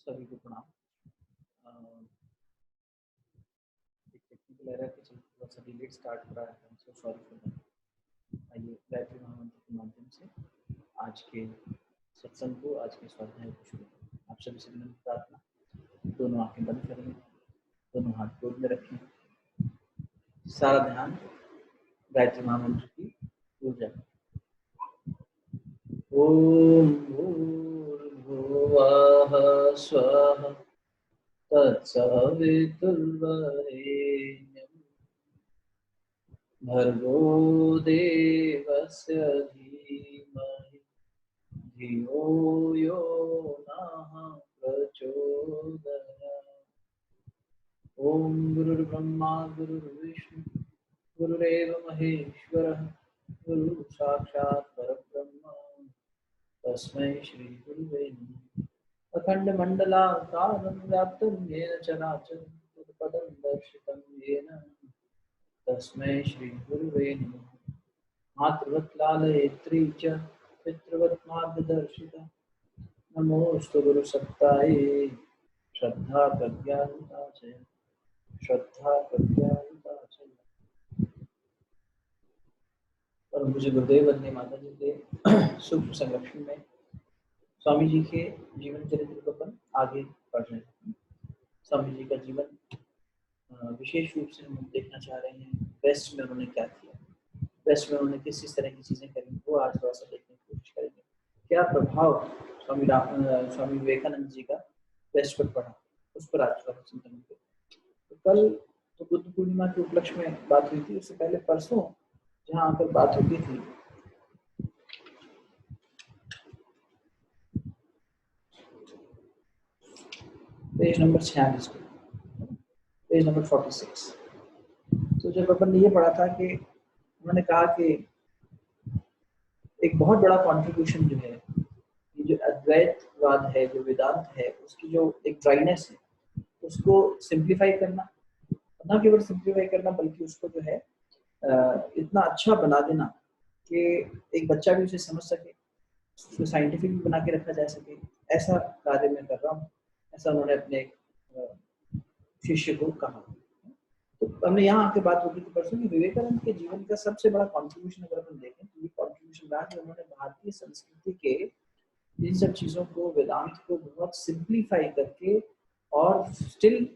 सभी को प्रणाम। एक टेक्निकल एरर के चलते थोड़ा सा डिलेट स्टार्ट हो रहा है, सो सॉरी फॉर दैट। आइए गायत्री महामंत्र के माध्यम से आज के सत्संग को, आज के स्वाध्याय को शुरू करें। आप सभी से विनम्र प्रार्थना, दोनों आंखें बंद करें, दोनों हाथ गोद में रखें, सारा ध्यान गायत्री महामंत्र की ऊर्जा। ओम भूर्भुवः स्वः तत्सवितुर्वरेण्यं भर्गो देवस्य धीमहि धियो यो नः प्रचोदयात्। ओम गुरुर्ब्रह्मा गुरुर्विष्णु गुरुरेव महेश्वरः गुरु साक्षात् परब्रह्म तस्मै श्री गुरुवे नमः। अखण्डमण्डलाकारं व्याप्तं येन चराचरं तत्पदं दर्शितं येन तस्मै श्री गुरुवे नमः। मातृवत् लालयित्री च पितृवत् मार्गदर्शिता नमोऽस्तु गुरुसत्तायै श्रद्धा प्रज्ञानता च श्रद्धा प्रज्ञानता च। और मुझे गुरुदेव वंदे माता जी के सूक्ष्म संरक्षण में स्वामी जी के जीवन चरित्र को अपन आगे पढ़ रहे हैं। स्वामी जी का जीवन विशेष रूप से हम देखना चाह रहे हैं। वेस्ट में उन्होंने क्या किया, वेस्ट में उन्होंने किस तरह की चीजें करी, वो आज थोड़ा सा देखने की कोशिश करेंगे। क्या प्रभाव स्वामी विवेकानंद जी का वेस्ट पर पड़ा, उस पर आज का चिंतन करेंगे। तो कल तो बुद्ध पूर्णिमा के उपलक्ष्य में बात हुई थी, उससे पहले परसों जहाँ आकर बात होती थी पेज नंबर 46 पे, पेज नंबर 46। तो जब अपन ने ये पढ़ा था कि उन्होंने कहा कि एक बहुत बड़ा कंट्रीब्यूशन जो है, ये जो अद्वैतवाद है, जो वेदांत है, उसकी जो एक ड्राइनेस है, उसको सिंप्लीफाई करना, न केवल सिंप्लीफाई करना बल्कि उसको जो है इतना अच्छा बना देना कि एक बच्चा भी उसे समझ सके, उसको साइंटिफिक भी बना के रखा जा सके। ऐसा कार्य मैं कर रहा हूँ, ऐसा उन्होंने अपने शिष्य को कहा। तो हमने यहाँ आके बात होती थी परसों कि विवेकानंद के जीवन का सबसे बड़ा कंट्रीब्यूशन अगर अपन देखें तो ये कंट्रीब्यूशन रहा कि उन्होंने भारतीय संस्कृति के इन सब चीज़ों को, वेदांत को बहुत सिंप्लीफाई करके और स्टिल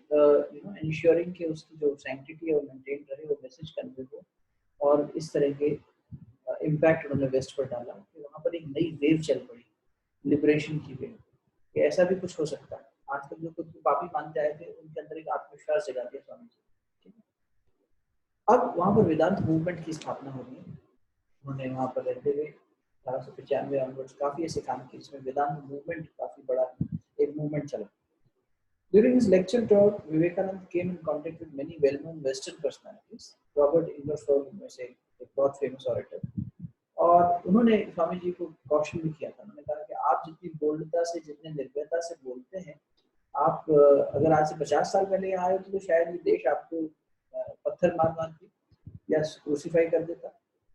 इंश्योरिंग कि उसकी जो सैंक्टिटी है वो मेंटेन रहे, वो मैसेज कन्वे हो, और इस तरह के इम्पैक्ट उन्होंने वेस्ट पर डाला कि वहाँ पर एक नई वेव चल पड़ी, लिबरेशन की वेव, कि ऐसा भी कुछ हो सकता है। आज तक जो खुद को पापी मानते आए थे उनके अंदर एक आत्मविश्वास जगा दिया स्वामी जी। अब वहाँ पर वेदांत मूवमेंट की स्थापना हो गई। उन्होंने वहाँ पर रहते हुए 1895 ऑनवर्ड्स काफी ऐसे काम किए जिसमें वेदांत मूवमेंट काफी बड़ा एक मूवमेंट चला। During his lecture tour, Vivekanand came in contact with many well-known Western personalities. Robert Ingersoll, वैसे एक बहुत फेमस ऑरेटर, और उन्होंने स्वामी जी को कॉशन भी किया था। उन्होंने कहा कि आप जितनी बोल्डता से, जितने निर्भयता से बोलते हैं, आप अगर आज से 50 साल पहले यहाँ आए तो शायद ये देश आपको पत्थर मार के या क्रूसीफाई कर देता,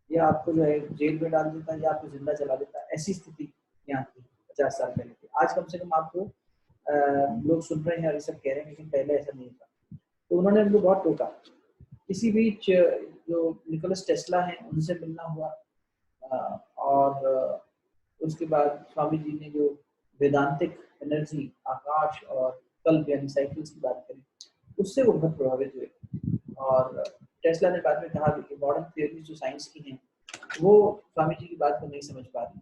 या आपको जो है जेल में डाल देता, या आपको जिंदा जला देता। ऐसी स्थिति यहाँ थी 50 साल पहले की। आज कम से कम आपको लोग सुन रहे हैं और ये सब कह रहे हैं, लेकिन पहले ऐसा नहीं था। तो उन्होंने उनको बहुत टोका। इसी बीच जो निकोलस टेस्ला हैं उनसे मिलना हुआ, और उसके बाद स्वामी जी ने जो वेदांतिक एनर्जी, आकाश और कल्प यानी साइकिल्स की बात करी, उससे वो बहुत प्रभावित हुए। और टेस्ला ने बाद में कहा कि मॉडर्न थियोरीज जो साइंस की हैं वो स्वामी जी की बात को नहीं समझ पा रही,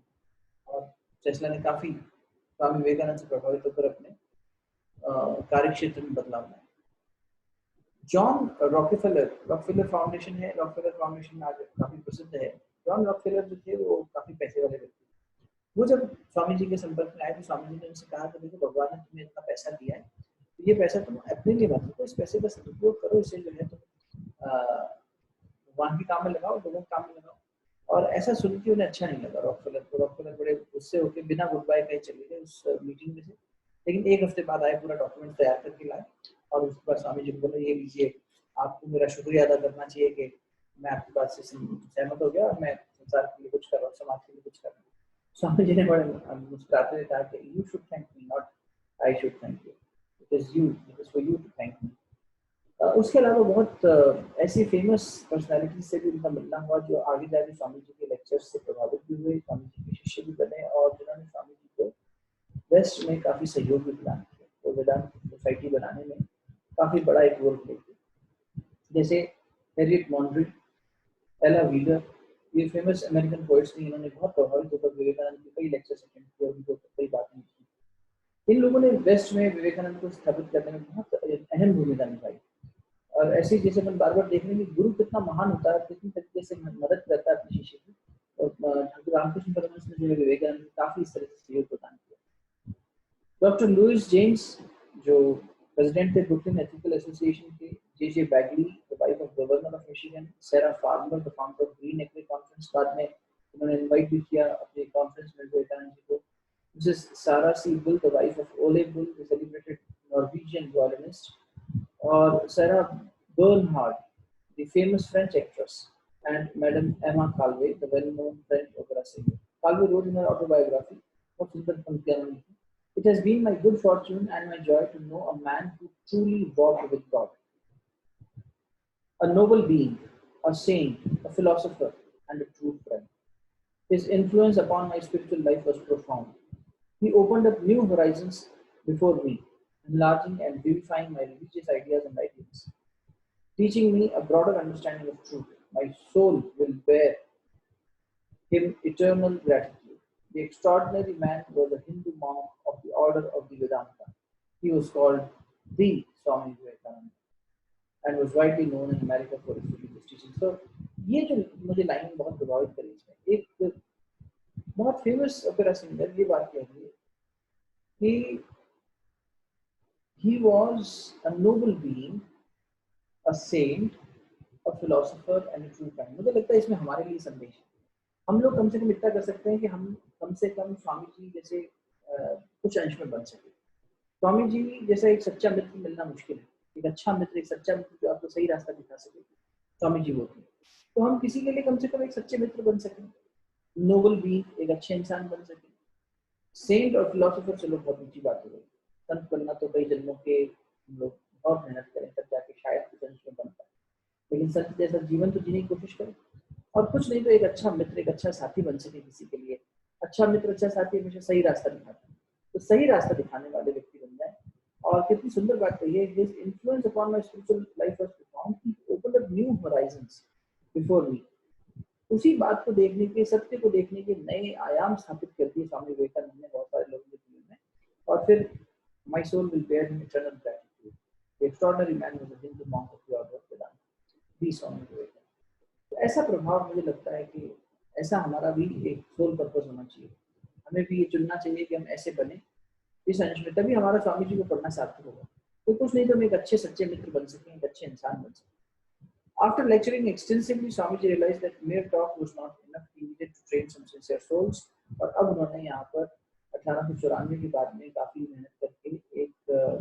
और टेस्ला ने काफी स्वामी विवेकानंद से प्रभावित होकर अपने कार्य क्षेत्र में बदलाव लाए। जॉन रॉकफेलर फाउंडेशन है, रॉकफेलर फाउंडेशन आज काफी प्रसिद्ध है। जॉन रॉकफेलर जो थे वो काफी पैसे वाले व्यक्ति। वो जब स्वामी जी के संपर्क में आए तो स्वामी जी ने उनसे कहा कि देखो, भगवान ने तुम्हें इतना पैसा दिया है, तो ये पैसा तुम अपने लिए मत रखो, इस पैसे का सदुपयोग करो, इसे जो है तुम भगवान के काम में लगाओ, लोगों के काम में लगाओ। और ऐसा सुन के उन्हें अच्छा नहीं लगा रॉकफेलर को। रॉकफेलर बड़े गुस्से होकर बिना गुड बाय कहे चले गए उस मीटिंग में से। लेकिन एक हफ्ते बाद आए, पूरा डॉक्यूमेंट तैयार करके लाए, और उसके बाद स्वामी जी को बोले, ये लीजिए, आपको मेरा शुक्रिया अदा करना चाहिए कि मैं आपकी बात से सहमत हो गया और मैं संसार के लिए कुछ कर रहा हूँ, समाज के लिए कुछ कर रहा हूँ। स्वामी जी ने बड़े मुस्कुराते हुए कहा कि you should thank me, not I should thank for you to thank me. उसके अलावा बहुत ऐसी फेमस पर्सनालिटी से भी उनका मिलना हुआ जो आगे जाके स्वामी जी के लेक्चर्स से प्रभावित भी हुए, स्वामी जी के शिष्य भी बने और जिन्होंने स्वामी जी को वेस्ट में काफ़ी सहयोग भी प्रदान किया, तो वेदांत सोसाइटी बनाने में काफ़ी बड़ा एक रोल प्ले किया। जैसे हैरियट मॉन्ड्री, एला वीगर, ये फेमस अमेरिकन पोइट्स थी, इन्होंने बहुत प्रभावित होकर विवेकानंद के कई लेक्चर्स अटेंड किए और उनको कई बातें की। इन लोगों ने वेस्ट में विवेकानंद को स्थापित करने में बहुत अहम भूमिका निभाई। और ऐसे जैसे अपन बार बार देख रहे हैं कि गुरु कितना महान होता है, कितनी तरीके से मदद करता है अपने शिष्य की, और ठाकुर रामकृष्ण परमहंस ने जो विवेकानंद को काफ़ी इस तरह से सहयोग प्रदान किया। डॉक्टर लुइस जेम्स जो प्रेसिडेंट थे ब्रुकलिन एथिकल एसोसिएशन के, J Bagley the wife of governor of Michigan, Sarah Farmer the founder of Green Acre conference, बाद में उन्होंने इनवाइट भी किया अपने कॉन्फ्रेंस में विवेकानंद जी को। Mrs. Sarah C. Bull, the wife of Ole Bull, the celebrated Norwegian violinist, or Sarah Bernhardt, the famous French actress, and Madame Emma Calvé, the well-known French opera singer. Calvé wrote in her autobiography, "It has been my good fortune and my joy to know a man who truly walked with God, a noble being, a saint, a philosopher, and a true friend. His influence upon my spiritual life was profound. He opened up new horizons before me, enlarging and vivifying my religious ideas and ideals, teaching me a broader understanding of truth. My soul will bear him eternal gratitude. The extraordinary man was a Hindu monk of the order of the Vedanta. He was called the Swami Vivekananda and was widely known in America for his religious teaching." So, ये जो मुझे line बहुत प्रभावित करी, इसमें एक बहुत famous opera singer ये बात कह रही है कि he was a noble being, a saint, a philosopher and a true friend. मुझे लगता है इसमें हमारे लिए संदेश है। हम लोग कम से कम इतना कर सकते हैं कि हम कम से कम स्वामी जी जैसे कुछ अंश में बन सके। स्वामी जी जैसा एक सच्चा मित्र मिलना मुश्किल है। एक अच्छा मित्र, एक सच्चा मित्र जो आपको सही रास्ता दिखा सके, स्वामी जी होते हैं। तो हम किसी के लिए कम से कम एक सच्चे मित्र बन सकें, नोबल बीइंग, एक अच्छे इंसान बन सके। सेंट और फिलोसोफर चलो बहुत ऊंची बात हो गई, संत बनना तो कई जन्मों के हम लोग बहुत मेहनत करें तब जाके शायद कुछ अंश में बन पाए, लेकिन संत जैसा जीवन तो जीने की कोशिश करें। और कुछ नहीं तो एक अच्छा मित्र, एक अच्छा साथी बन सके किसी के लिए। अच्छा मित्र, अच्छा साथी हमेशा सही रास्ता दिखाता है, तो सही रास्ता दिखाने वाले व्यक्ति बन जाए। और कितनी सुंदर बात कही है, his influence upon my spiritual life was profound, he opened up new horizons before me. उसी बात को देखने के, सत्य को देखने के नए आयाम स्थापित कर दिए स्वामी विवेकानंद ने बहुत सारे लोगों के जीवन में। और फिर my soul will bear him eternal gratitude, the extraordinary man was a Hindu monk of the order of Vedanta, the Swami Vivekananda. तो ऐसा प्रभाव मुझे लगता है कि ऐसा हमारा भी एक सोल पर्पस होना चाहिए। हमें भी ये चुनना चाहिए कि हम ऐसे बने इस अंश में, तभी हमारा स्वामी जी को पढ़ना सार्थक होगा। तो कुछ नहीं तो हम एक अच्छे सच्चे मित्र बन सकें, एक अच्छे इंसान बन सकें। After lecturing extensively, Swamiji realized that mere talk was not enough. He needed to train some sincere souls. और अब उन्होंने यहाँ पर 1894 के बाद में काफी मेहनत करके एक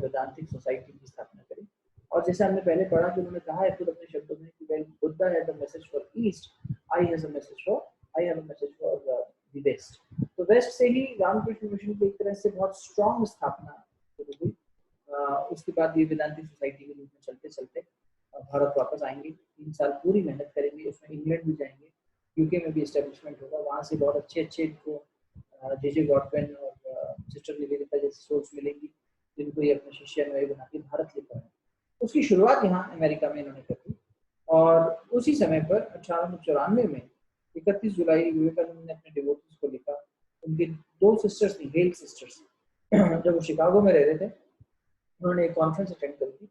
वेदांतिक सोसाइटी की स्थापना करी। और जैसे हमने पहले पढ़ा कि उन्होंने कहा है खुद अपने शब्दों में कि when Buddha had a message for East, I have a message for the West. तो वेस्ट से ही रामकृष्ण मिशन की एक तरह से बहुत स्ट्रॉन्ग स्थापना शुरू हुई। उसके बाद ये वेदांतिक सोसाइटी के रूप में चलते चलते भारत वापस आएंगे, 3 साल पूरी मेहनत करेंगे, उसमें इंग्लैंड भी जाएंगे, यूके में भी एस्टेब्लिशमेंट होगा, वहाँ से बहुत अच्छे इनको जे गॉडवेन और सिस्टर निवेदिता जैसी सोर्स मिलेंगी जिनको ये अपने शिष्य अनुयायी बना के भारत लेकर आए। उसकी शुरुआत यहाँ अमेरिका में इन्होंने कर दी। और उसी समय पर 1894 में 31 जुलाई विवेकानंद ने अपने डिवोटीज को लिखा। उनकी 2 सिस्टर्स थी, हेल सिस्टर्स, जब वो शिकागो में रह रहे थे, उन्होंने एक कॉन्फ्रेंस अटेंड कर दी,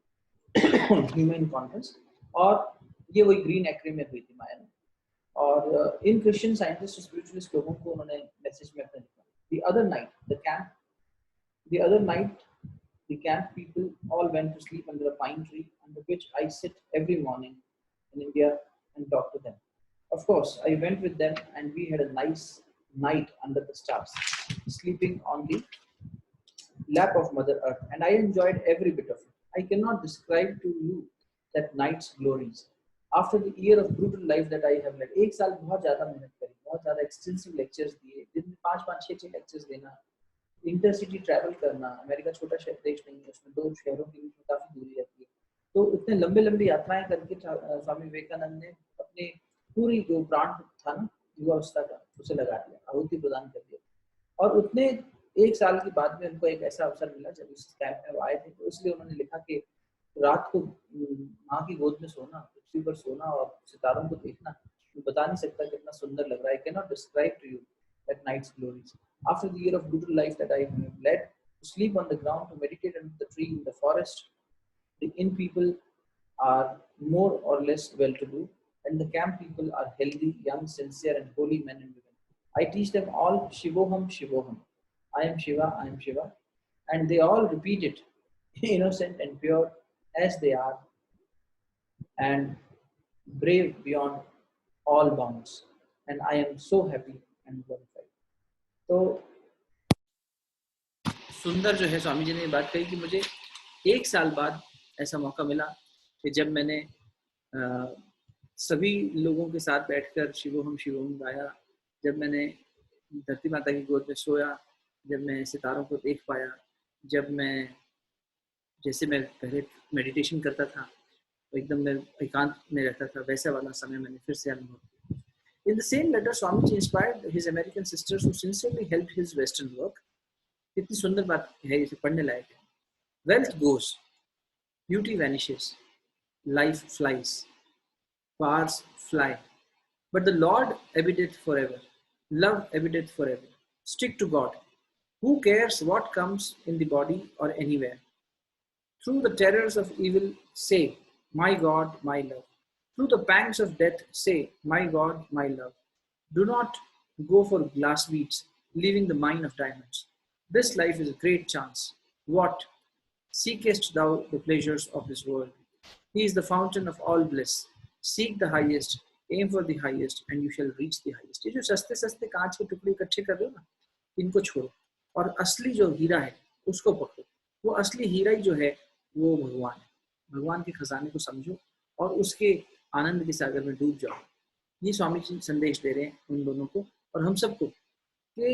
ह्यूमन कॉन्फ्रेंस, और ये वही ग्रीन एक्री में हुई थी माया में। और इन क्रिश्चियन साइंटिस्ट स्पिरिचुअलिस्ट लोगों को उन्होंने मैसेज में अपना लिखा, the other night the camp people all went to sleep under a pine tree under which I sit every morning in India and talk to them. Of course I went with them and we had a nice night under the stars, sleeping on the lap of Mother Earth, and I enjoyed every bit of it. I cannot describe to you that night's glories. After the year of brutal life that I have led, 1 साल बहुत ज़्यादा मेहनत करी, बहुत ज़्यादा extensive lectures दिए, दिन में 5-5, 6-6 लेक्चर्स देना, इंटरसिटी ट्रैवल करना, अमेरिका छोटा शहर देश नहीं है, उसमें 2 शहरों के बीच में काफ़ी दूरी रहती है। तो इतने लंबी-लंबी यात्राएँ करके स्वामी विवेकानंद ने अपनी पूरी जो प्राण था ना, युवावस्था का, उसे लगा दिया, आहुति प्रदान कर दिया। और उतने 1 साल के बाद में उनको एक ऐसा अवसर मिला जब इस कैंप में वो आए थे, तो इसलिए उन्होंने लिखा कि रात को माँ की गोद में सोना, पृथ्वी पर सोना और सितारों को देखना, मैं बता नहीं सकता कितना सुंदर लग रहा है। I can not describe to you that night's glories. After the year of brutal life that I have led, to sleep on the ground, to meditate under the tree in the forest, the inn people are more or less well-to-do, and the camp people are healthy, young, sincere, and holy men and women. I teach them all Shivoham, Shivoham. I am Shiva, I am Shiva, and they all repeat it, innocent and pure as they are, and brave beyond all bounds. And I am so happy and glorified. तो सुंदर जो है स्वामी जी ने बात कही कि मुझे 1 साल बाद ऐसा मौका मिला कि जब मैंने सभी लोगों के साथ बैठकर शिवोहम गाया, जब मैंने धरती माता की गोद में सोया, जब मैं सितारों को देख पाया, जब मैं जैसे मैं पहले मेडिटेशन करता था, एकदम मैं एकांत में रहता था, वैसा वाला समय मैंने फिर से अनुभव किया। In the same letter, Swamiji inspired his American sisters who sincerely helped his Western work. कितनी सुंदर बात है, इसे पढ़ने लायक है। Wealth goes, beauty vanishes, life flies, powers fly, but the Lord abideth forever. Love abideth forever. Stick to God. Who cares what comes in the body or anywhere? Through the terrors of evil, say, my God, my love. Through the pangs of death, say, my God, my love. Do not go for glass beads, leaving the mine of diamonds. This life is a great chance. What? Seekest thou the pleasures of this world? He is the fountain of all bliss. Seek the highest, aim for the highest, and you shall reach the highest. ये जो सस्ते सस्ते कांच के टुकड़े इकट्ठे कर रहे हो ना, इनको छोड़ो और असली जो हीरा है उसको पकड़ो। वो असली हीरा ही जो है वो भगवान है। भगवान के खजाने को समझो और उसके आनंद के सागर में डूब जाओ। ये स्वामी जी संदेश दे रहे हैं उन दोनों को और हम सबको कि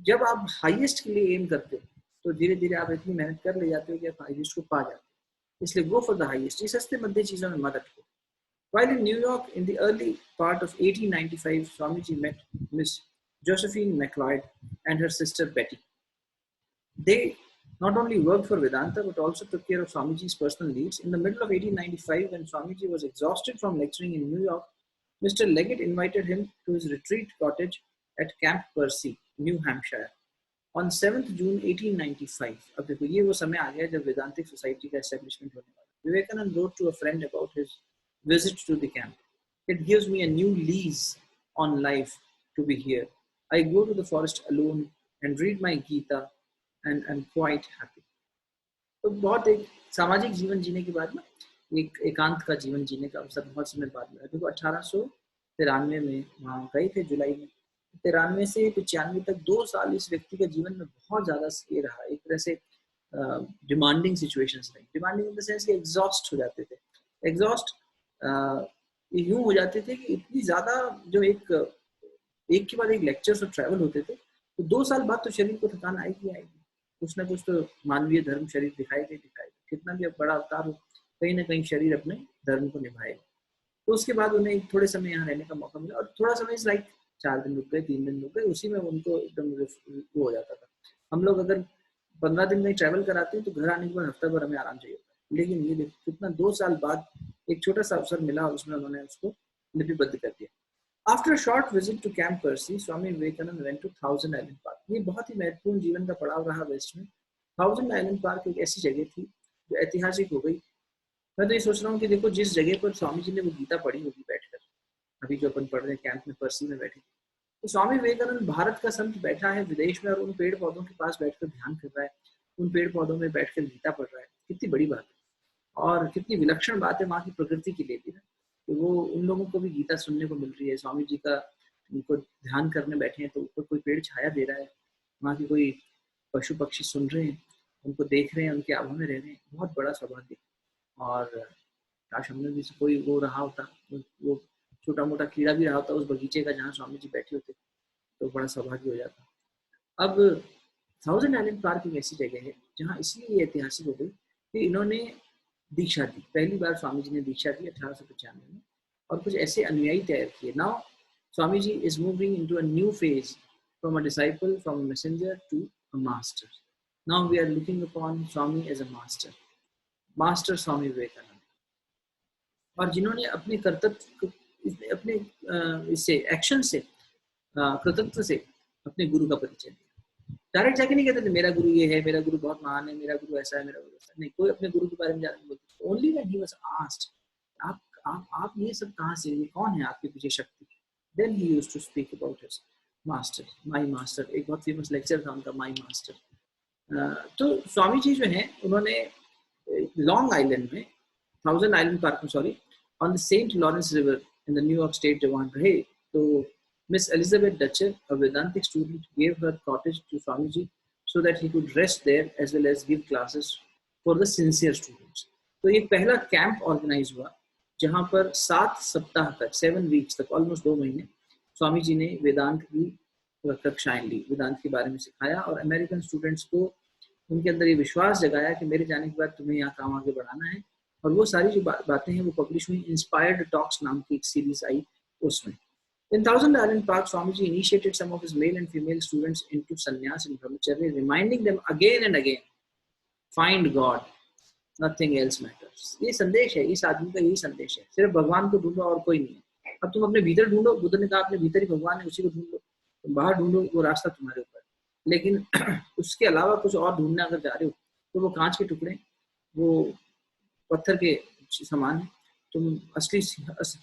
जब आप हाईएस्ट के लिए एम करते हो तो धीरे धीरे आप इतनी मेहनत कर ले जाते हो कि आप हाईएस्ट को पा जाते हो। इसलिए गो फॉर द हाईएस्ट। ये सस्ते मध्य चीजों में मत अटको। While in New York in the early part of 1895, Swamiji met Miss Josephine McLeod and her sister Betty. They not only worked for Vedanta but also took care of Swamiji's personal needs. In the middle of 1895, when Swamiji was exhausted from lecturing in New York, Mr. Leggett invited him to his retreat cottage at Camp Percy, New Hampshire. On 7th June 1895, अब देखो ये वो समय आ गया जब वेदांतिक society का establishment होने वाला। Vivekanand wrote to a friend about his visit to the camp. It gives me a new lease on life to be here. I go to the forest alone and read my Gita and I'm quite happy. तो बहुत एक सामाजिक जीवन जीने के बाद ना एक एकांत का जीवन जीने का अवसर बहुत समय बाद मिला। देखो 1893 में वहाँ गए थे जुलाई में। 93 से 95 तक 2 साल इस व्यक्ति के जीवन में बहुत ज्यादा ये रहा, एक तरह से डिमांडिंग सिचुएशंस रही। डिमांडिंग इन द सेंस कि एग्जॉस्ट हो जाते थे। एग्जॉस्ट यूं हो जाते थे कि इतनी ज्यादा जो एक के बाद एक लेक्चर्स और ट्रैवल होते थे, तो 2 साल बाद तो शरीर को थकान आएगी आएगी। कुछ ना कुछ तो मानवीय धर्म शरीर दिखाएगा। कितना भी बड़ा अवतार हो, कहीं ना कहीं शरीर अपने धर्म को निभाएगा। तो उसके बाद उन्हें थोड़े समय यहाँ रहने का मौका मिला और थोड़ा समय इस लाइक 4 दिन रुक गए, 3 दिन रुक गए, उसी में उनको एकदम वो हो जाता था। हम लोग अगर 15 दिन में ट्रैवल कराते हैं तो घर आने के बाद हफ्ता भर हमें आराम चाहिए होता है। लेकिन ये देखो कितना 2 साल बाद एक छोटा सा अवसर मिला और उसमें उन्होंने उसको लिपिबद्ध कर दिया। After a short visit to Camp Percy, Swami Vivekananda went to Thousand Island Park. ये बहुत ही महत्वपूर्ण जीवन का पड़ाव रहा वेस्ट में। थाउजेंड आइलैंड पार्क एक ऐसी जगह थी जो ऐतिहासिक हो गई। मैं तो ये सोच रहा हूँ कि देखो जिस जगह पर स्वामी जी ने वो गीता पढ़ी होगी बैठकर, अभी जो अपन पढ़ रहे हैं कैंप में पर्सी में बैठे, तो स्वामी विवेकानंद भारत का संत बैठा है विदेश में और उन पेड़ पौधों के पास बैठकर ध्यान कर रहा है, उन पेड़ पौधों में बैठकर गीता पढ़ रहा है। कितनी बड़ी बात है और कितनी विलक्षण बात है वहाँ की प्रकृति की लिए भी ना, तो वो उन लोगों को भी गीता सुनने को मिल रही है। स्वामी जी का उनको ध्यान करने बैठे हैं तो ऊपर कोई पेड़ छाया दे रहा है, वहाँ की कोई पशु पक्षी सुन रहे हैं, उनको देख रहे हैं, उनके आभा में रह रहे हैं। बहुत बड़ा सौभाग्य। और काश हमने भी कोई वो रहा होता, वो छोटा मोटा कीड़ा भी रहा होता उस बगीचे का जहाँ स्वामी जी बैठे होते, तो बड़ा सौभाग्य हो जाता। अब थाउजेंड आइलैंड पार्क एक ऐसी जगह है जहाँ इसलिए ये ऐतिहासिक हो गई कि इन्होंने दीक्षा दी, पहली बार स्वामी जी ने दीक्षा दी 1895 में, और कुछ ऐसे अनुयायी तैयार किए. Now Swami ji is moving into a new phase from a disciple, from a messenger to a master. Now we are looking upon Swami as a master, master Swami Vivekananda, और जिन्होंने अपने कर्तव्य, अपने इससे एक्शन से, कृतत्व से अपने गुरु का परिचय दिया. डायरेक्ट जाके नहीं कहते थे मेरा गुरु ये है, मेरा गुरु बहुत महान है, मेरा गुरु ऐसा है, मेरा गुरु ऐसा नहीं. कोई अपने गुरु के बारे में जानने बोलते. Only when he was asked, आप ये सब कहाँ से, ये कौन है आपके पीछे शक्ति, then he used to speak about his master, my master. एक बहुत फेमस लेक्चर था उनका, माय मास्टर. तो स्वामी जी जो हैं उन्होंने लॉन्ग आइलैंड में, थाउजेंड आइलैंड पार्क में, sorry, on the St. Lawrence River in the New York State जवान रहे. तो Miss Elizabeth Dutcher, a Vedantic student, gave her cottage to Swamiji so that he could rest there as well as give classes for the sincere students. तो ये पहला camp organise हुआ जहाँ पर 7 सप्ताह तक, 7 वीक्स तक, ऑलमोस्ट 2 महीने स्वामी जी ने वेदांत की कक्षाएं ली, वेदांत के बारे में सिखाया, और अमेरिकन स्टूडेंट्स को उनके अंदर ये विश्वास जगाया कि मेरे जाने के बाद तुम्हें यहाँ काम आगे बढ़ाना है. और वो सारी जो बातें हैं वो पब्लिश हुई. इंस्पायर्ड टॉक्स नाम की एक सीरीज आई उसमें. In Thousand Island Park, Swamiji initiated some of his male and female students into sannyas and brahmacharya, reminding them again and again, find God, nothing else matters. ये संदेश है, इस आदमी का यही संदेश है, सिर्फ भगवान को ढूंढो और कोई नहीं है. अब तुम अपने भीतर ढूंढो, बुद्ध ने कहा अपने भीतर ही भगवान है, उसी को ढूंढो. तुम बाहर ढूंढो, वो रास्ता तुम्हारे ऊपर. लेकिन उसके अलावा कुछ और ढूंढने अगर जा रहे हो तो वो कांच के टुकड़े, वो पत्थर के समान है. तुम असली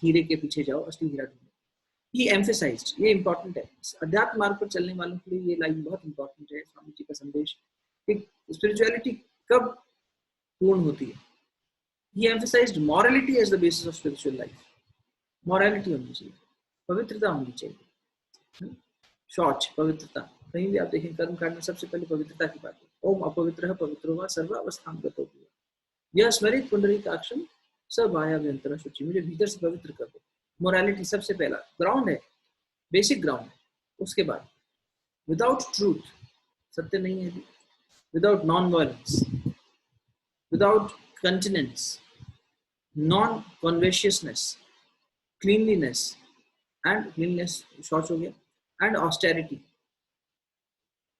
हीरे के पीछे जाओ, असली हीरा ढूंढो. He emphasized, ये इम्पोर्टेंट है, अध्यात्म मार्ग पर चलने वालों के लिए ये लाइन बहुत इम्पोर्टेंट है. स्वामी जी का संदेश कि स्पिरिचुअलिटी कब पूर्ण होती है. He emphasized morality as the basis of spiritual life. Morality होनी चाहिए, पवित्रता होनी चाहिए. शौच, पवित्रता, कहीं भी आप देखें कर्म कांड में सबसे पहले पवित्रता की बात है. ओम अपवित्रः पवित्रो वा सर्वावस्थां गतो भूः, यह स्मरित पुंडरीकाक्षं सब आया व्यंतर शुचि. मुझे भीतर से पवित्र कर दो. मोरालिटी सबसे पहला ग्राउंड है, बेसिक ग्राउंड है. उसके बाद विदाउट ट्रूथ, सत्य नहीं है, without non violence, without continence, non covetousness, cleanliness, and cleanness short हो गया, एंड ऑस्टेरिटी,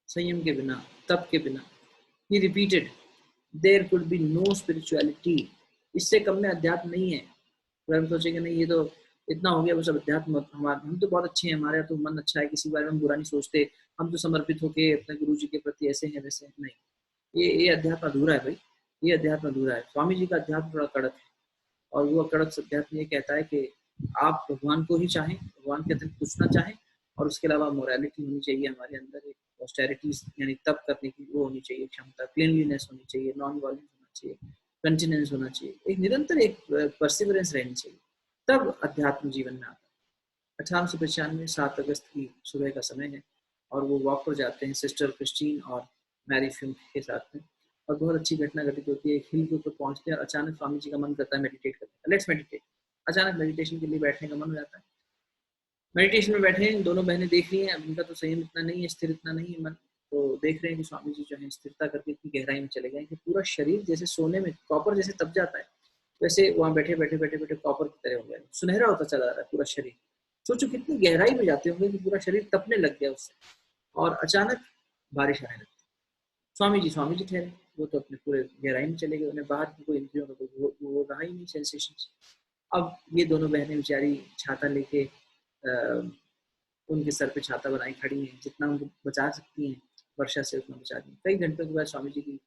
संयम के बिना, तप के बिना. He repeated, there could be no spirituality. इससे कम में अध्यात्म नहीं है. अगर हम सोचेंगे नहीं ये तो इतना हो गया बस अध्यात्म, हमारे हम तो बहुत अच्छे हैं, हमारा तो मन अच्छा है, किसी बारे में हम बुरा नहीं सोचते, हम तो समर्पित होके अपने गुरु जी के प्रति ऐसे हैं वैसे हैं. नहीं, ये अध्यात्म अधूरा है भाई, ये अध्यात्म अधूरा है. स्वामी जी का अध्यात्म बड़ा कड़क है, और वो कड़क अध्यात्म ये कहता है कि आप भगवान को ही चाहें, भगवान के अतिरिक्त कुछ ना चाहें, और उसके अलावा मोरालिटी होनी चाहिए हमारे अंदर, एक ऑस्टेरिटीज यानी तप करने की वो होनी चाहिए क्षमता, क्लीनलीनेस होनी चाहिए, नॉन वायलेंस होना चाहिए, कंटिनेंस होना चाहिए, एक निरंतर एक परसिवरेंस रहनी चाहिए, तब अध्यात्म जीवन में आता है. 1895 7 अगस्त की सुबह का समय है, और वो वॉक पर जाते हैं सिस्टर क्रिस्टीन और मैरी फ्यूम के साथ में, और बहुत अच्छी घटना घटित होती है. एक हिल के ऊपर पहुंचते हैं और अचानक स्वामी जी का मन करता है मेडिटेट करने का. Let's meditate. अचानक मेडिटेशन के लिए बैठने का मन हो जाता है. मेडिटेशन में बैठे हैं, दोनों बहनें देख रही हैं, उनका तो संयम इतना नहीं है, स्थिर इतना नहीं है मन, तो देख रहे हैं कि स्वामी जी जो है स्थिरता करके इतनी गहराई में चले गए कि पूरा शरीर जैसे सोने में कॉपर जैसे तप जाता है, वैसे वहाँ बैठे बैठे बैठे बैठे कॉपर की तरह हो गया, सुनहरा होता चला रहा है पूरा शरीर. सोचो कितनी गहराई में जाते होंगे कि पूरा शरीर तपने लग गया उससे, और अचानक बारिश आने लगती. स्वामी जी ठहरे, वो तो अपने पूरे गहराई में चले गए, उन्हें बाहर की कोई इंद्रियों का वो रहा ही नहीं सेंसेशन. अब ये दोनों बहनें बेचारी छाता लेके उनके सर पे छाता बनाई खड़ी हैं, जितना उनको बचा सकती हैं वर्षा से उतना बचा दी. कई घंटों के बाद स्वामी जी की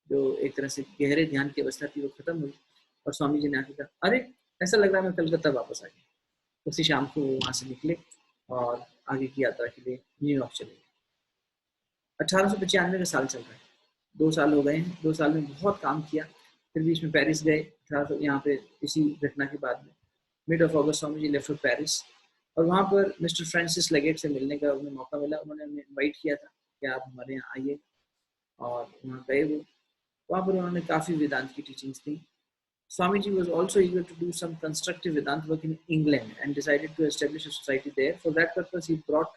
जो एक तरह से गहरे ध्यान की अवस्था थी वो खत्म हुई, और स्वामी जी ने आके कहा, अरे ऐसा लग रहा है मैं कलकत्ता वापस आ गया. उसी शाम को वो वहाँ से निकले और आगे की यात्रा के लिए न्यूयॉर्क चले गए. 1895 का साल चल रहा है, 2 साल हो गए हैं. 2 साल में बहुत काम किया, फिर बीच में पेरिस गए. यहाँ पे इसी घटना के बाद में mid of August Swami ji left for Paris, और वहाँ पर मिस्टर फ्रांसिस लेगेट से मिलने का उन्हें मौका मिला. उन्होंने हमें इनवाइट किया था कि आप हमारे यहाँ आइए, और वहाँ गए वो. वहाँ पर उन्होंने काफ़ी वेदांत की teachings the. Swamiji was also eager to do some constructive Vedanta work in England and decided to establish a society there. For that purpose, he brought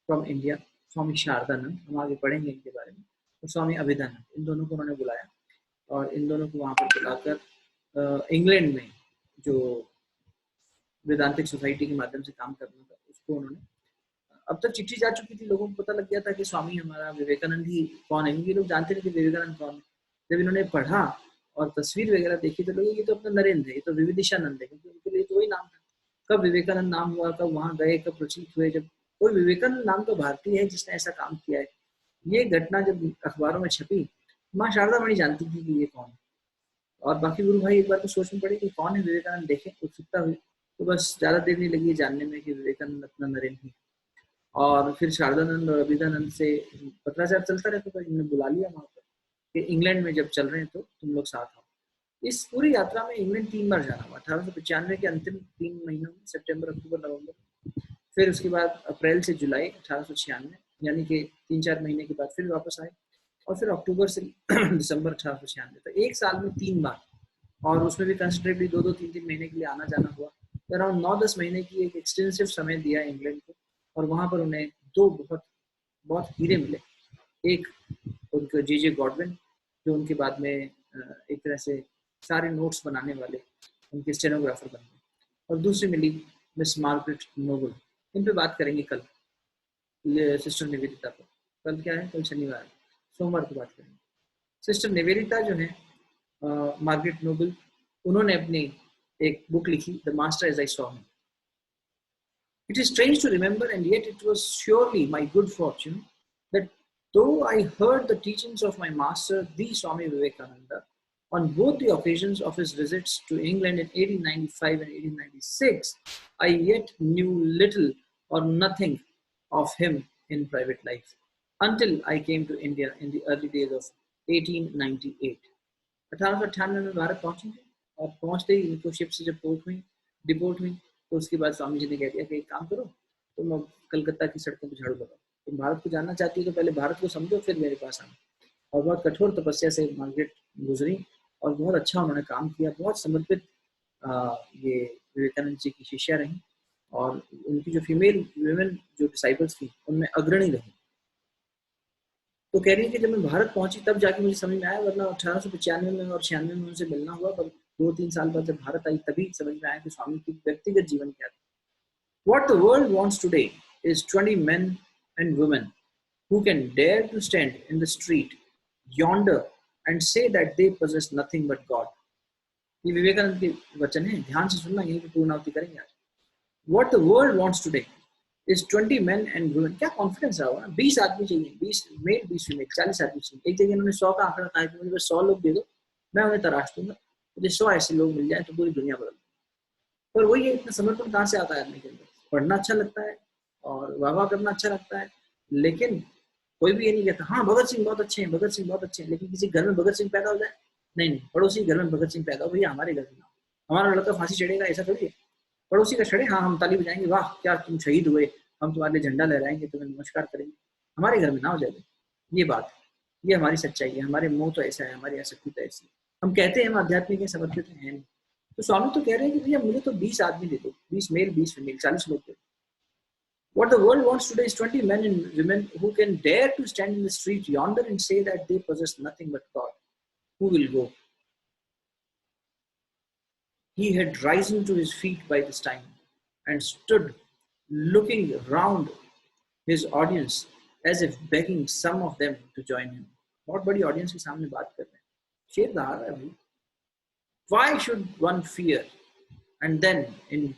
from India Swami Shardanand. हम आगे पढ़ेंगे इनके बारे में. और स्वामी अभिदानंद, इन दोनों को उन्होंने बुलाया और इन दोनों को वहाँ पर बुलाकर इंग्लैंड में जो वेदांतिक सोसाइटी के माध्यम से काम करना था उसको उन्होंने, अब तक चिट्ठी जा चुकी थी, लोगों को पता लग गया था कि स्वामी हमारा विवेकानंद ही कौन है, क्योंकि लोग जानते थे कि विवेकानंद कौन है। जब इन्होंने पढ़ा और तस्वीर वगैरह देखी तो लोग ये तो अपना नरेंद्र है, ये तो विविदिशानंद है, क्योंकि उनके लिए तो वही नाम था। कब विवेकानंद नाम हुआ, कब वहाँ गए, कब प्रचलित हुए, जब कोई विवेकानंद नाम तो भारतीय है जिसने ऐसा काम किया है। ये घटना जब अखबारों में छपी, माँ शारदा मणि जानती थी कि ये कौन है, और बाकी गुरु भाई एक बार तो सोच में पड़े कि कौन है विवेकानंद, देखें, उत्सुकता हुई। तो बस ज़्यादा देर नहीं लगी जानने में कि विवेकानंद अपना नरेंद्र ही। और फिर शारदानंद और अभिदानंद से पत्राचार चलता रहता था, इन्होंने बुला लिया वहाँ पर कि इंग्लैंड में जब चल रहे हैं तो तुम लोग साथ आओ। इस पूरी यात्रा में इंग्लैंड 3 बार जाना हुआ, 1895 के अंतिम 3 महीनों में, सितंबर, अक्टूबर, नवंबर, फिर उसके बाद अप्रैल से जुलाई 1896, यानी कि 3-4 महीने के बाद फिर वापस आए, और फिर अक्टूबर से दिसंबर 1896, तो 1 साल में 3 बार, और उसमें भी कंसिडरेबली 2-2, 3-3 महीने के लिए आना जाना हुआ। अराउंड 9-10 महीने की एक एक्सटेंसिव समय दिया इंग्लैंड को, और वहाँ पर उन्हें 2 बहुत बहुत हीरे मिले। एक उनके जे गॉडविन, जो उनके बाद में एक तरह से सारे नोट्स बनाने वाले उनके स्टेनोग्राफर बन गए, और दूसरी मिली मिस मार्गरेट नोबल। इन पे बात करेंगे कल, सिस्टर निवेदिता पर। कल क्या है, कल शनिवार, सोमवार को बात करेंगे। सिस्टर निवेदिता जो है मार्गरेट नोबल, उन्होंने अपनी एक बुक लिखी, the master as I saw him. It is strange to remember, and yet it was surely my good fortune that though I heard the teachings of my master, the Swami Vivekananda, on both the occasions of his visits to England in 1895 and 1896, I yet knew little or nothing of him in private life until I came to India in the early days of 1898. 1898 में भारत पहुंचे थे, और पहुंचते ही इनको ship से जब deport हुई, तो उसके बाद स्वामी जी ने कह दिया कि एक काम करो, तुम अब कलकत्ता की सड़कों पर झाड़ू लगाओ, तुम भारत को जानना चाहती हो तो पहले भारत को समझो, फिर मेरे पास आना। और बहुत कठोर तपस्या से मार्गरेट गुजरी, और बहुत अच्छा उन्होंने काम किया, बहुत समर्पित ये विवेकानंद जी की शिष्या रही, और उनकी जो फीमेल वुमेन जो डिसाइपल्स थी उनमें अग्रणी रही। तो कह रही है कि जब मैं भारत पहुंची तब जाके मुझे समझ में आया, वरना 1895 में और 96 में उनसे मिलना हुआ, पर 2-3 साल बाद जब भारत आई तभी समझ में आया कि स्वामी की व्यक्तिगत जीवन क्या था। What the world wants today is 20 men and women who can dare to stand in the street yonder and say that they possess nothing but God. ये विवेकानंद के वचन है, ध्यान से सुनना, यहीं पे पूर्णाहुति करेंगे आज। What the world wants today is 20 men and women. क्या कॉन्फिडेंस रहा होगा ना, 20 आदमी चाहिए, 20 मेल 20 फीमेल, 40 आदमी चाहिए। एक जगह इन्होंने 100 का आंकड़ा कहा कि मुझे बस 100 लोग दे दो, मैं उन्हें तराश दूंगा, मुझे 100 ऐसे लोग मिल जाए तो पूरी दुनिया बदल। पर वही है, इतना समर्पण कहाँ से आता है आदमी के अंदर? पढ़ना अच्छा लगता है और वाह करना अच्छा लगता है, लेकिन कोई भी ये नहीं कहता हाँ भगत सिंह बहुत अच्छे हैं, भगत सिंह बहुत अच्छे हैं, लेकिन किसी घर में भगत सिंह पैदा हो जाए, नहीं, पड़ोसी घर में भगत सिंह पैदा हो, भैया हमारे घर में ना, हमारा लड़का फांसी चढ़ेगा, ऐसा थोड़ी है। पड़ोसी का चढ़े, हाँ हम ताली बजाएंगे, वाह क्या तुम शहीद हुए, हम तुम्हारे लिए झंडा लहराएंगे, तुम्हें नमस्कार करेंगे, हमारे घर में ना हो जाए। ये बात, ये हमारी सच्चाई है, हमारे मुंह तो ऐसा है, हमारी आसक्ति तो ऐसी है। हम कहते हैं हम आध्यात्मिक है, समर्पित हैं नहीं। तो स्वामी तो कह रहे हैं कि भैया मुझे तो 20 आदमी दे दो, 20 मेल 20 फीमेल, 40 लोग दे दो। What the world wants today is 20 men and women who can dare to stand in the street yonder and say that they possess nothing but God. Who will go? He had risen to his feet by this time and stood looking round his audience as if begging some of them to join him. बहुत बड़ी audience के सामने बात कर रहे हैं, शेर रहा है भाई। Why should one fear? And then in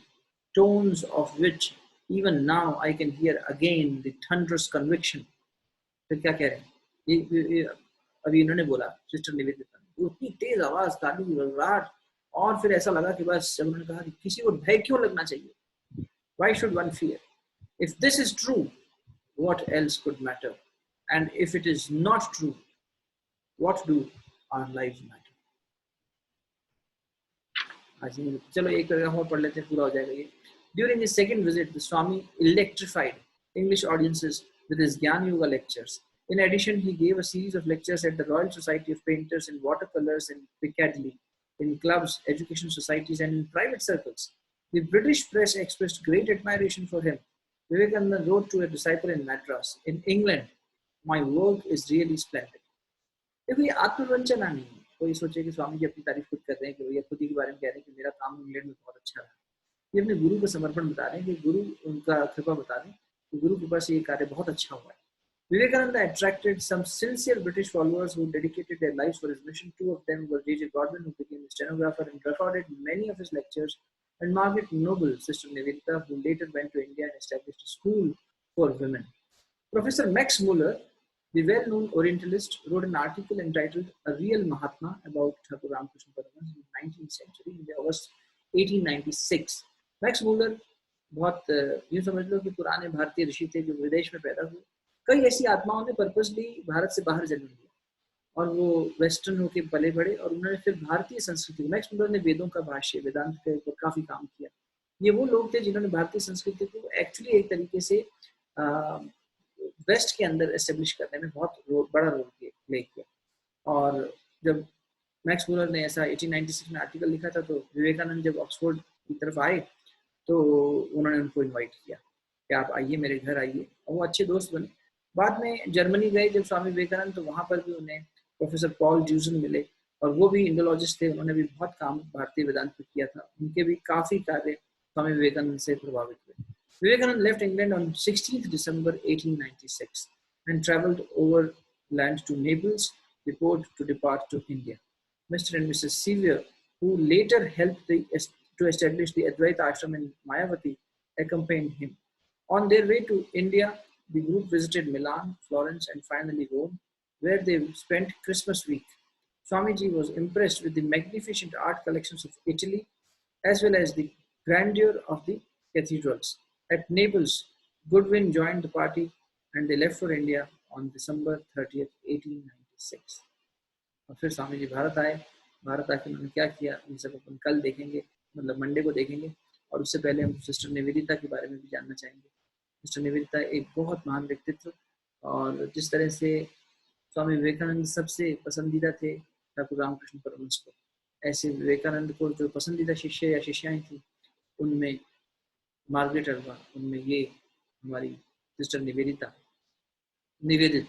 tones of which even now I can hear again the thunderous conviction. फिर क्या कह रहे हैं? ये अभी इन्होंने बोला सिस्टर निवेदिता ने, उतनी तेज आवाज, ताली गड़गड़ाहट, और फिर ऐसा लगा कि बस जब उन्होंने कहा कि किसी को भय क्यों लगना चाहिए? Why should one fear? If this is true, what else could matter? And if it is not true, what do our lives matter? चलो एक पैराग्राफ और पढ़ लेते हैं, पूरा हो जाएगा ये। During his second visit, the Swami electrified English audiences with his Gyan Yoga lectures. In addition, he gave a series of lectures at the Royal Society of Painters in watercolors in Piccadilly, in clubs, education societies, and in private circles. The British press expressed great admiration for him. Vivekananda wrote to a disciple in Madras, in England, "My work is really splendid. देखो ये आत्मवंचना नहीं है, कोई सोचे कि स्वामी जी अपनी तारीफ खुद कर रहे हैं कि भैया खुद ही के बारे में कह रहे हैं कि मेरा काम इंग्लैंड में बहुत अच्छा रहा। ये अपने गुरु का समर्पण बता रहे हैं कि गुरु उनका कृपा बता रहे हैं कि गुरु कृपा से ये कार्य बहुत अच्छा हुआ है। Vivekananda attracted some sincere British followers who dedicated their lives for his mission. Two of them were J.J. Godwin, who became a stenographer and recorded many of his lectures, and Margaret Noble, Sister Nivedita, who later went to India and established a school for women. Professor Max Muller, the well-known Orientalist, wrote an article entitled "A Real Mahatma" about Thakur Ramakrishna Paramahansa in the 19th century in August 1896. Max Muller बहुत यूं समझ लो कि पुराने भारतीय ऋषि थे जो विदेश में पैदा हुए। कई ऐसी आत्माओं ने पर्पसली भारत से बाहर जन्म लिया और वो वेस्टर्न होके पले बड़े और उन्होंने फिर भारतीय संस्कृति, मैक्स मुलर ने वेदों का भाष्य वेदांत के ऊपर काफी काम किया। ये वो लोग थे जिन्होंने भारतीय संस्कृति को एक्चुअली एक तरीके से वेस्ट के अंदर एस्टेब्लिश करने में बहुत बड़ा रोल प्ले किया। और जब मैक्स मुलर ने ऐसा 1896 में आर्टिकल लिखा था तो विवेकानंद जब ऑक्सफोर्ड की तरफ आए तो उन्होंने उनको इनवाइट किया कि आप आइए मेरे घर आइए, और वो अच्छे दोस्त बने। बाद में जर्मनी गए जब स्वामी विवेकानंद तो वहाँ पर भी उन्हें प्रोफेसर पॉल ड्यूजन मिले और वो भी इंडोलॉजिस्ट थे, उन्होंने भी बहुत काम भारतीय वेदांत पर किया था, उनके भी काफ़ी कार्य स्वामी विवेकानंद से प्रभावित हुए। Vivekananda left England on 16th December 1896 and travelled overland to Naples, the port to depart to India. Mr. and Mrs. Sevier, who later helped to establish the Advaita Ashram in Mayavati, accompanied him. On their way to India, the group visited Milan, Florence, and finally Rome, where they spent Christmas week. Swamiji was impressed with the magnificent art collections of Italy, as well as the grandeur of the cathedrals. At Naples, Goodwin joined the party and they left for India on December 30th, 1896. और फिर स्वामी जी भारत आए। भारत आके उन्होंने क्या किया ये सब अपन कल देखेंगे, मतलब मंडे को देखेंगे। और उससे पहले हम सिस्टर निवेदिता के बारे में भी जानना चाहेंगे। सिस्टर निवेदिता एक बहुत महान व्यक्तित्व, और जिस तरह से स्वामी विवेकानंद सबसे पसंदीदा थे ठाकुर रामकृष्ण परमहंस को, ऐसे विवेकानंद को जो पसंदीदा शिष्य या शिष्याएं थी उनमें मार्गरेट अल्वा, उनमें ये हमारी सिस्टर निवेदिता। निवेदित,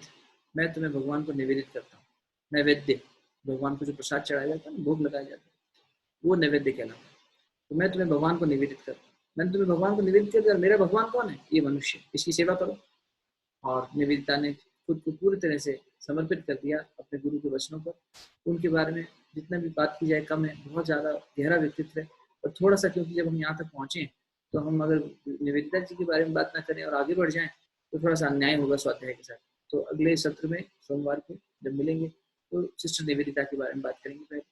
मैं तुम्हें भगवान को निवेदित करता हूँ। नैवेद्य, भगवान को जो प्रसाद चढ़ाया जाता है, भोग लगाया जाता है, वो नैवेद्य कहलाता है। तो मैं तुम्हें भगवान को निवेदित करता हूँ। मैंने तुम्हें भगवान को निवेदित कर दिया। मेरा भगवान कौन है? ये मनुष्य, इसकी सेवा करो। और निवेदिता ने खुद को पूरी तरह से समर्पित कर दिया अपने गुरु के वचनों पर। उनके बारे में जितना भी बात की जाए कम है, बहुत ज़्यादा गहरा व्यक्तित्व है। और थोड़ा सा, क्योंकि जब हम यहाँ तक पहुँचे तो हम अगर निवेदिता जी के बारे में बात ना करें और आगे बढ़ जाएं तो थोड़ा सा अन्याय होगा स्वाध्याय के साथ। तो अगले सत्र में सोमवार को जब मिलेंगे तो सिस्टर निवेदिता के बारे में बात करेंगे पहले,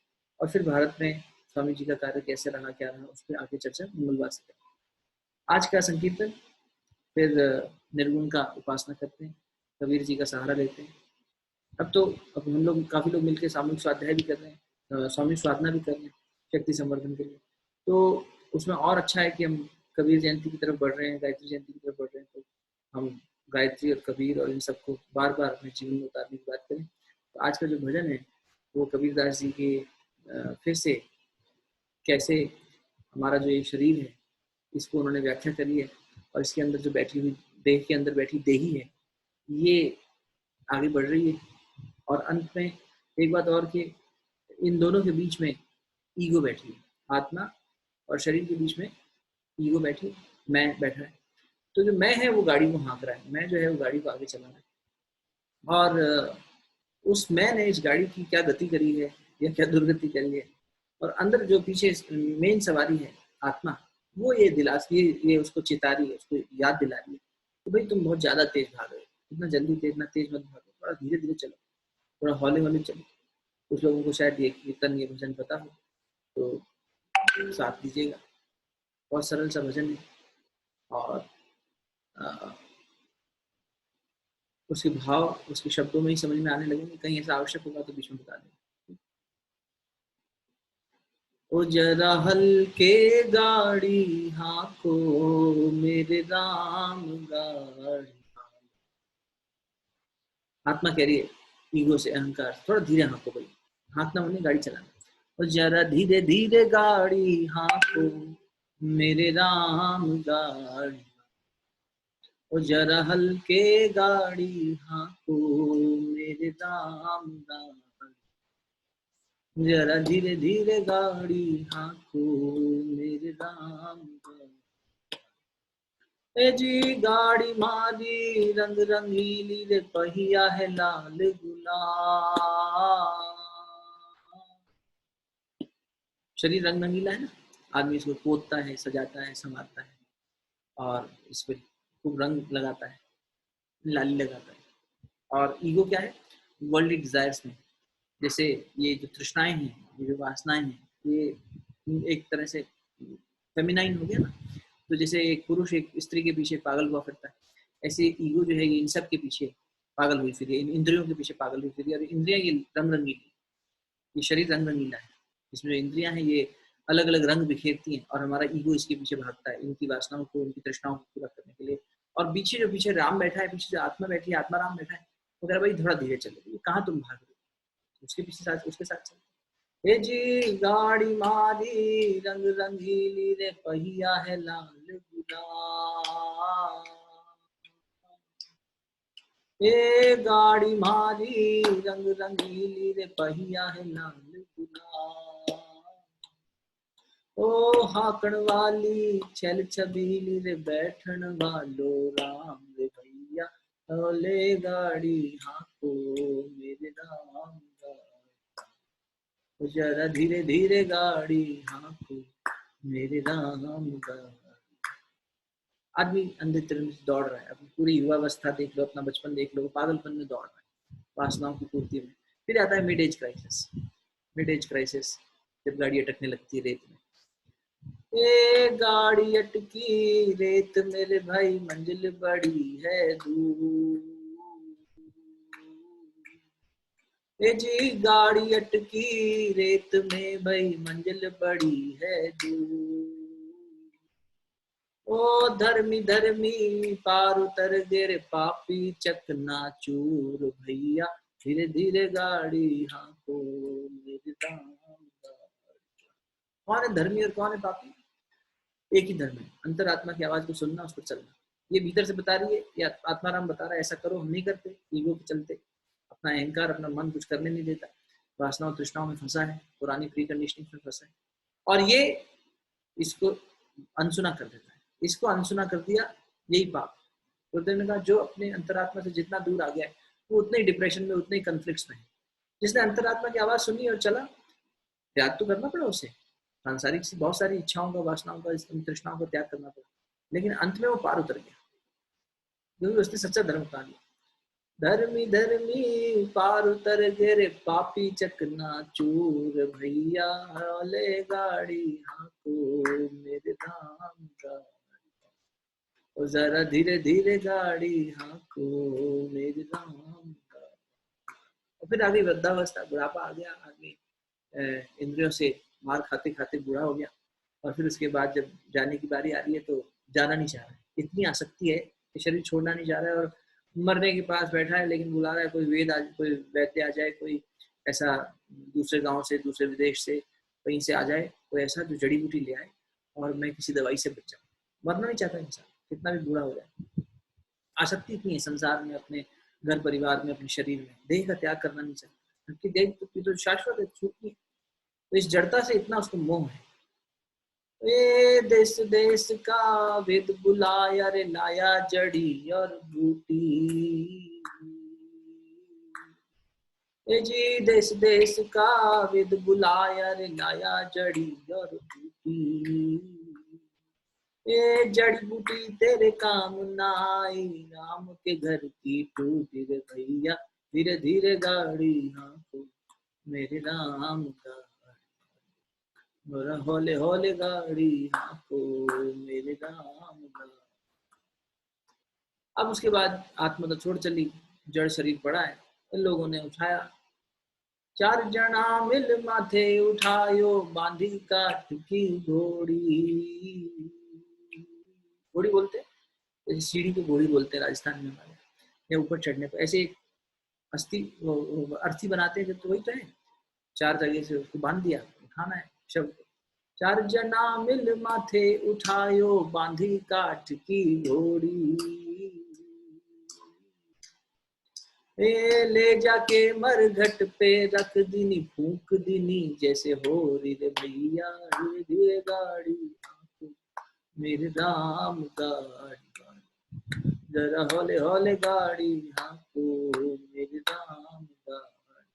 और फिर भारत में स्वामी जी का कार्य कैसे रहा, क्या रहा, उस पर आगे चर्चा मंगलवार से करेंगे। आज का संकीर्तन, फिर निर्गुण का उपासना करते हैं, कबीर जी का सहारा लेते हैं। अब हम लोग काफ़ी लोग मिलकर सामूहिक स्वाध्याय भी कर रहे हैं, स्वामी स्वाधना भी कर रहे हैं शक्ति संवर्धन के लिए। तो उसमें और अच्छा है कि हम कबीर जयंती की तरफ बढ़ रहे हैं, गायत्री जयंती की तरफ बढ़ रहे हैं, तो हम गायत्री और कबीर और इन सबको बार बार अपने जीवन में उतारने की बात करें। तो आज का जो भजन है वो कबीरदास जी के फिर से कैसे हमारा जो ये शरीर है इसको उन्होंने व्याख्या करी है, और इसके अंदर जो बैठी हुई देह के अंदर बैठी देही है ये आगे बढ़ रही है। और अंत में एक बात और कि इन दोनों के बीच में ईगो बैठी है, आत्मा और शरीर के बीच में ईगो बैठी, मैं बैठा है। तो जो मैं है वो गाड़ी को हाँक रहा है, मैं जो है वो गाड़ी को आगे चला रहा है। और उस मैं ने इस गाड़ी की क्या गति करी है या क्या दुर्गति करी है, और अंदर जो पीछे मेन सवारी है आत्मा, वो ये उसको चेता रही है, उसको याद दिला रही है तो भाई तुम बहुत ज्यादा तेज भाग रहे हो, इतना जल्दी इतना तेज मत भागो, थोड़ा धीरे धीरे चलो, थोड़ा हौले हौले चलो। कुछ लोगों को शायद ये कीर्तन ये भजन पता हो तो साथ दीजिएगा। बहुत सरल सा भजन है और उसके भाव उसके शब्दों में ही समझ में आने लगेंगे। कहीं ऐसा आवश्यक होगा तो बीच में बता दें। ओ जरा हल्के गाड़ी हाँको मेरे राम गाड़ी। आत्मा कह रही है ईगो से, अहंकार, थोड़ा धीरे हाँको भाई, हाँकना माने गाड़ी चलाना। और जरा धीरे धीरे गाड़ी हाँको मेरे राम गाड़ी, और जरा हल्के गाड़ी हाँको मेरे राम गाड़ी। जरा धीरे धीरे गाड़ी हाँको मेरे राम का। ए जी गाड़ी मारी रंग रंगीली रे पहिया है लाल गुलाल। शरीर रंग रंगीला है ना, आदमी इसको पोतता है, सजाता है, संवारता है और इस पर खूब रंग लगाता है, लाली लगाता है। और ईगो क्या है? वर्ल्डली डिजायर्स में, जैसे ये जो तृष्णाएं हैं, ये जो वासनाएं हैं, ये एक तरह से फेमिनाइन हो गया ना। तो जैसे एक पुरुष एक स्त्री के पीछे पागल हुआ फिरता है, ऐसे ईगो जो है ये इन सब के पीछे पागल हुई फिर, इन इंद्रियों के पीछे पागल हुई फिर। और इंद्रियां ये रंग रंगीली, ये शरीर रंग रंगीला है, इसमें जो इंद्रियां हैं ये अलग अलग रंग बिखेरती हैं और हमारा ईगो इसके पीछे भागता है, इनकी वासनाओं को, इनकी तृष्णाओं को पूरा करने के लिए। और पीछे जो पीछे राम बैठा है, पीछे जो आत्मा बैठी है, आत्मा राम बैठा है, वो कह रहा भाई थोड़ा धीरे चलो, कहाँ तुम भाग रहे हो, उसके पीछे साथ, उसके साथ चलते। हे जी गाड़ी मारी रंग रंगीली रे पहिया है लाल गुलाल। ए गाड़ी मारी रंग रंगीली रे पहिया है लाल गुलाल। ओ हाकण वाली छल छबीली रे बैठन वालो राम रे भैया, हौले गाड़ी हाको मेरे राम का। जरा धीरे धीरे गाड़ी हाँको मेरे राम का। आदमी अंधे तरह से दौड़ रहा है, अपनी पूरी युवावस्था देख लो, अपना बचपन देख लो, पागलपन में दौड़ रहा है, वासनाओं की पूर्ति में। फिर आता है mid age crisis. Mid age crisis जब गाड़ी अटकने लगती है रेत में। ए गाड़ी अटकी रेत मेरे भाई, मंजिल बड़ी है दूर। ए जी गाड़ी अटकी रेत में भाई, मंजिल बड़ी है दूर। ओ धर्मी धर्मी पार उतर गिर पापी चकना चूर भैया, धीरे धीरे गाड़ी हाँको मेरे राम का। कौन है धर्मी और कौन है पापी? एक ही धर्म है, अंतरात्मा की आवाज को सुनना, उस पर चलना। ये भीतर से बता रही है, या आत्माराम बता रहा है ऐसा करो, हम नहीं करते, ईगो के चलते अपना अहंकार, अपना मन कुछ करने नहीं देता, वासनाओं तृष्णाओं में फंसा है, पुरानी प्री कंडीशनिंग में फंसा है, और ये इसको अनसुना कर देता है। इसको अनसुना कर दिया, यही पाप। गुरुदेव ने कहा जो अपने अंतरात्मा से जितना दूर आ गया है, वो उतने ही डिप्रेशन में, उतने ही कन्फ्लिक्ट्स में है। जिसने अंतरात्मा की आवाज सुनी और चला, त्याग तो करना पड़ा उसे, सांसारिक से बहुत सारी इच्छाओं का, वासनाओं का, तृष्णाओं का त्याग करना पड़ा, लेकिन अंत में वो पार उतर गया, क्योंकि उसने सच्चा धर्म पा लिया। धर्मी धर्मी पार उतर गिरे पापी चकना चूर भैया, ले गाड़ी हाँको मेरे राम का। और जरा धीरे धीरे गाड़ी हाँको मेरे राम का। और फिर आगे वृद्धावस्था, बुढ़ापा आ गया, आगे इंद्रियों से मार खाते खाते बूढ़ा हो गया, और फिर उसके बाद जब जाने की बारी आ रही है तो जाना नहीं चाह रहा है, इतनी आसक्ति है कि शरीर छोड़ना नहीं चाह रहा है, और मरने के पास बैठा है, लेकिन बुला रहा है कोई कोई वैद्य आ जाए, कोई ऐसा दूसरे गांव से, दूसरे विदेश से कहीं से आ जाए, कोई ऐसा जो जड़ी बूटी ले आए और मैं किसी दवाई से बच जाऊँ। मरना नहीं चाहता इंसान, कितना भी बूढ़ा हो जाए। आसक्ति इतनी है संसार में, अपने घर परिवार में, अपने शरीर में, देह का त्याग करना नहीं चाहता, क्योंकि देह तो शाश्वत है, छूटती है। तो इस जड़ता से इतना उसको मोह है। ए देश देश का वेद बुलाया रे, लाया जड़ी और बूटी। ए जी देश देश का वेद बुलाया रे, लाया जड़ी और बूटी। ए जड़ी बूटी तेरे काम ना आई, राम के घर की टूटी रे भैया, धीरे धीरे गाड़ी हाँको मेरे राम का। होले होले गाड़ी हाँको मेरे राम का। अब उसके बाद आत्मा तो छोड़ चली, जड़ शरीर पड़ा है, इन लोगों ने उठाया, चार जना मिल माथे उठायो, बांधी काठ की घोड़ी। घोड़ी बोलते हैं, जैसे सीढ़ी को घोड़ी बोलते हैं राजस्थान में हमारे, या ऊपर चढ़ने पर ऐसे एक अस्थि अर्थी बनाते हैं जब, तो वही तो है, चार जगह से उसको बांध दिया, उठाना है शब्द। चार जना मिल माथे उठायो, बांधी काठ की घोड़ी। ए ले जाके मरघट पे रख दीनी, फूक दीनी जैसे हो री रे भैया, धीरे धीरे गाड़ी मेरे राम गाड़ी, जरा हौले हौले गाड़ी हाँको मेरे राम गाड़ी,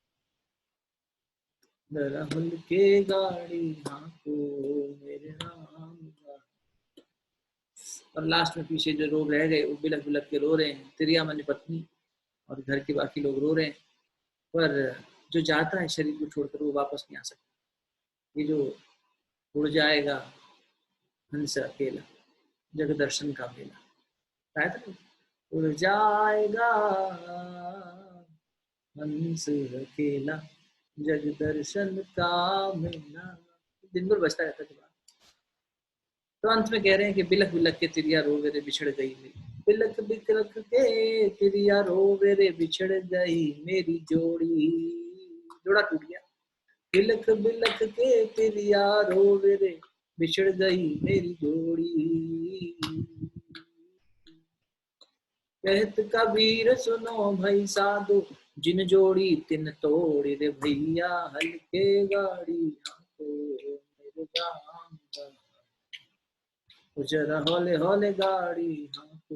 जरा हल के गाड़ी हाँको मेरे राम गाड़ी। और लास्ट में पीछे जो लोग रह गए वो बिलक बिलक के रो रहे हैं, तिरिया मन पत्नी और घर के बाकी लोग रो रहे हैं, पर जो जाता है शरीर को छोड़कर वो वापस नहीं आ सकता। ये जो उड़ जाएगा हंस अकेला, जग दर्शन का मेला, आया था ना? उड़ जाएगा हंस अकेला, जग दर्शन का मेला, दिन भर बजता रहता है। तो अंत में कह रहे हैं कि बिलख बिलख के तिरिया रोवे रे बिछड़ गई मेरी, बिलख बिलख के तिरिया रोवे रे बिछड़ गई मेरी जोड़ी, जोड़ा टूट गया। बिलख बिलख के तिरिया रोवे रे बिछड़ गई मेरी जोड़ी, कहत कबीर सुनो भाई साधु, जिन जोड़ी तिन तोड़ी रे भैया, हल्के गाड़ी हाँको मेरे राम गाड़ी, जरा हौले हौले गाड़ी हाँको,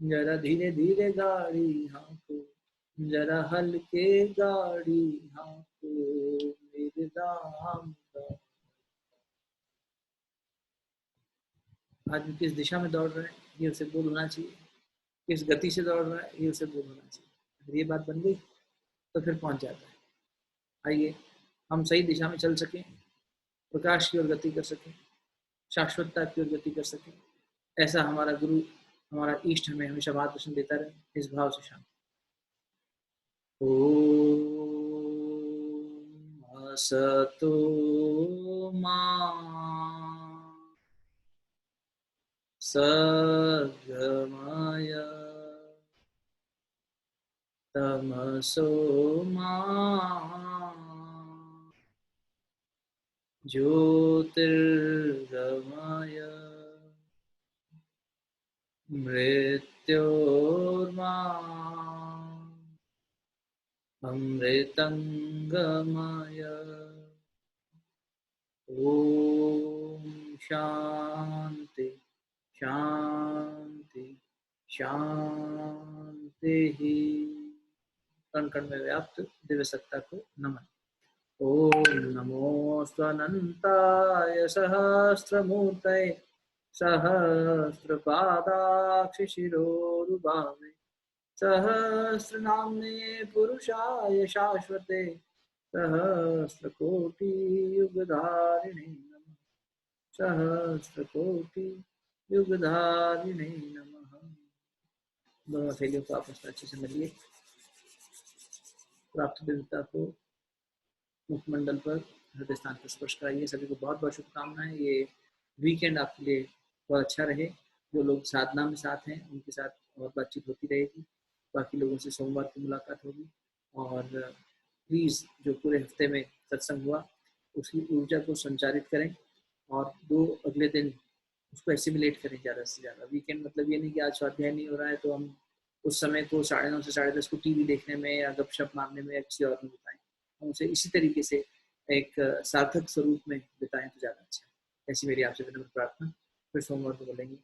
जरा धीरे धीरे गाड़ी हाँको, जरा हल्के गाड़ी हाँको मेरे राम गाड़ी। आदमी किस दिशा में दौड़ रहा है ये उसे बोध होना चाहिए, किस गति से दौड़ रहा है ये उसे बोध होना चाहिए। अगर ये बात बन गई तो फिर पहुंच जाता है। आइए हम सही दिशा में चल सकें, प्रकाश की ओर गति कर सकें, शाश्वतता की ओर गति कर सकें, ऐसा हमारा गुरु, हमारा इष्ट हमें हमेशा मार्गदर्शन देता रहे, इस भाव से शांति। ओम असतो मा सद्गमय तमसो मा ज्योतिर्गमय मृत्योर्मा अमृतंगमय। ओम शांति शांति शांति ही। कण कण में व्याप्त दिव्य सत्ता को नमन। ओम नमो स्वनंताय सहस्रमूर्तये, सहस्रपादाक्षिशिरोरुबावे, सहस्रनाम्ने पुरुषाय शाश्वते, सहस्रकोटियुगधारिणे नमः, सहस्रकोटियुगधारिणे नमः। दोनों हथेलियों को आपस में अच्छे से मिलिए, प्राप्त दिव्यता को मुखमंडल पर हृदय स्थान पर स्पर्श कराइए। सभी को बहुत बहुत शुभकामनाएं। ये वीकेंड आपके लिए बहुत अच्छा रहे। जो लोग साधना में साथ हैं उनके साथ और बातचीत होती रहेगी, बाकी लोगों से सोमवार की मुलाकात होगी। और प्लीज़ जो पूरे हफ्ते में सत्संग हुआ उसकी ऊर्जा को संचारित करें और अगले दिन उसको एसिमुलेट करें ज़्यादा से ज़्यादा। वीकेंड मतलब ये नहीं कि आज स्वाध्याय नहीं हो रहा है तो हम उस समय को 9:30 से 10:30 को टीवी देखने में या गपशप मारने में या किसी और में बिताएं, हम उसे इसी तरीके से एक सार्थक स्वरूप में बिताएं तो ज़्यादा अच्छा है। ऐसी मेरी आपसे विनम्र प्रार्थना। फिर सोमवार को बोलेंगे।